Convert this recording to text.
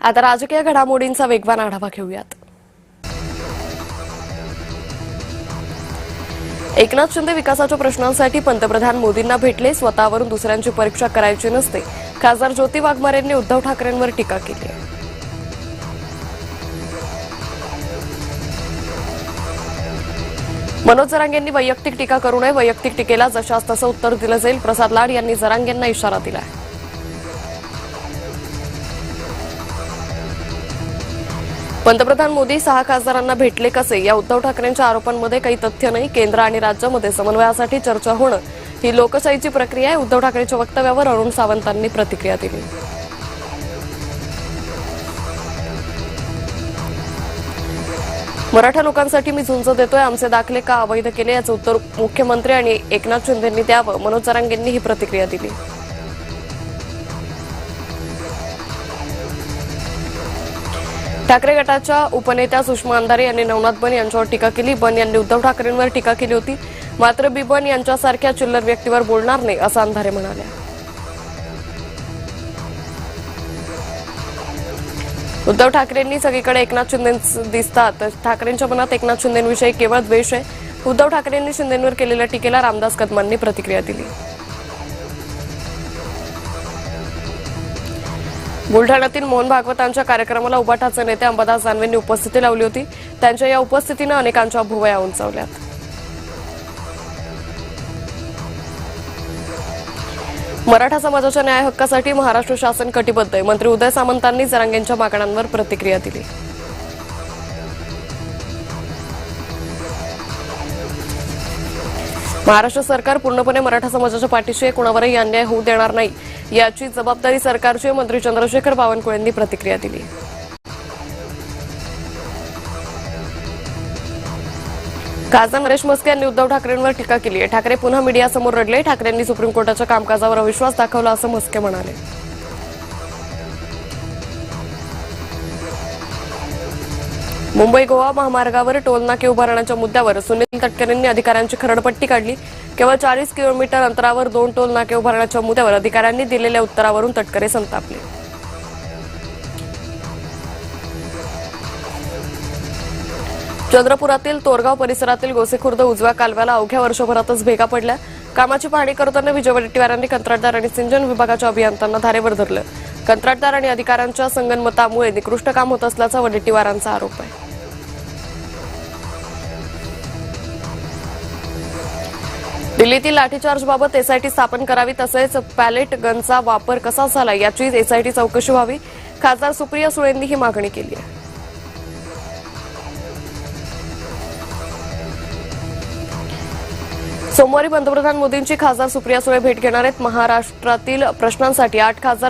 आता राजकीय घडामोडींचा वेगवान आढावा घेऊयात। एकनाथ शिंदे विकासाच्या प्रश्नांसाठी पंतप्रधान मोदींना भेटले। स्वतःवरून दुसऱ्यांची परीक्षा करायची नसते। खासदार ज्योती वाघमारे यांनी उद्धव ठाकरेंवर टीका केली आहे। मनोज जरांगे यांनी वैयक्तिक टीका करू नये। वैयक्तिक टीकेला जशास तसं उत्तर दिलं जाईल। प्रसाद लाड यांनी जरांगेंना इशारा दिला आहे। पंतप्रधान मोदी 6 खासदारांना भेटले कसे? या उद्धव ठाकरेंच्या आरोपांमध्ये काही तथ्य नाही। केंद्र आणि राज्यामध्ये समन्वयासाठी चर्चा होणं ही लोकशाहीची प्रक्रिया आहे। उद्धव ठाकरेंच्या वक्तव्यावर अरुण सावंतांनी प्रतिक्रिया दिली। मराठा लोकांसाठी मी झुंज देतोय। आमचे दाखले का अवैध केले याचं उत्तर मुख्यमंत्री आणि एकनाथ शिंदेंनी द्यावं। मनोज जरांगेंनी ही प्रतिक्रिया दिली। ठाकरे गटाच्या उपनेत्या सुषमा अंधारे यांनी नवनाथ बन यांच्यावर टीका केली। बन यांनी उद्धव ठाकरेंवर टीका केली होती, मात्र बन यांच्यासारख्या चिल्लर व्यक्तीवर बोलणार नाही असं अंधारे म्हणाल्या। उद्धव ठाकरेंनी सगळीकडे एकनाथ शिंदे दिसतात। ठाकरेंच्या मनात एकनाथ शिंदेंविषयी केवळ द्वेष आहे। उद्धव ठाकरेंनी शिंदेंवर केलेल्या टीकेला रामदास कदमांनी प्रतिक्रिया दिली। बुलढाण्यातील मोहन भागवतांच्या कार्यक्रमाला उबाटाचे नेते अंबादास दानवेंनी उपस्थिती लावली होती। त्यांच्या या उपस्थितीने अनेकांच्या भुवया उंचावल्यात। मराठा समाजाच्या न्याय हक्कासाठी महाराष्ट्र शासन कटिबद्ध आहे। मंत्री उदय सामंतांनी जरांगेंच्या मागण्यांवर प्रतिक्रिया दिली। महाराष्ट्र सरकार पूर्णपणे मराठा समाजाच्या पाठीशी आहे। कुणावरही अन्याय होऊ देणार नाही याची जबाबदारी सरकारची आहे। मंत्री चंद्रशेखर बावनकुळे यांनी प्रतिक्रिया दिली। खासदार नरेश म्हस्के यांनी उद्धव ठाकरेंवर टीका केली आहे। ठाकरे पुन्हा मीडियासमोर रडले। ठाकरेंनी सुप्रीम कोर्टाच्या कामकाजावर अविश्वास दाखवला असं म्हस्के म्हणाले। मुंबई गोवा महामार्गावर टोलनाके उभारण्याच्या मुद्द्यावर सुनील तटकरेंनी अधिकाऱ्यांची खरडपट्टी काढली। केवळ 40 किलोमीटर अंतरावर 2 टोलनाके उभारण्याच्या मुद्द्यावर अधिकाऱ्यांनी दिलेल्या उत्तरावरून तटकरे संतापले। चंद्रपुरातील तोरगाव परिसरातील गोसेखुर्द उजव्या कालव्याला अवघ्या वर्षभरातच भेगा पडल्या। कामाची पाहणी करताना विजय वडेट्टीवारांनी कंत्राटदार आणि सिंचन विभागाच्या अभियंत्यांना धारेवर धरलं। कंत्राटदार आणि अधिकाऱ्यांच्या संगनमतामुळे निकृष्ट काम होत असल्याचा वडेट्टीवारांचा आरोप आहे। दिल्लीतील लाठीचार्जबाबत एसआयटी स्थापन करावी, तसेच पॅलेट गनचा वापर कसा झाला याची एसआयटी चौकशी व्हावी। खासदार सुप्रिया सुळेंनी ही मागणी केली आहे। सोमवारी पंतप्रधान मोदींची खासदार सुप्रिया सुळे भेट घेणार आहेत। महाराष्ट्रातील प्रश्नांसाठी 8 खासदार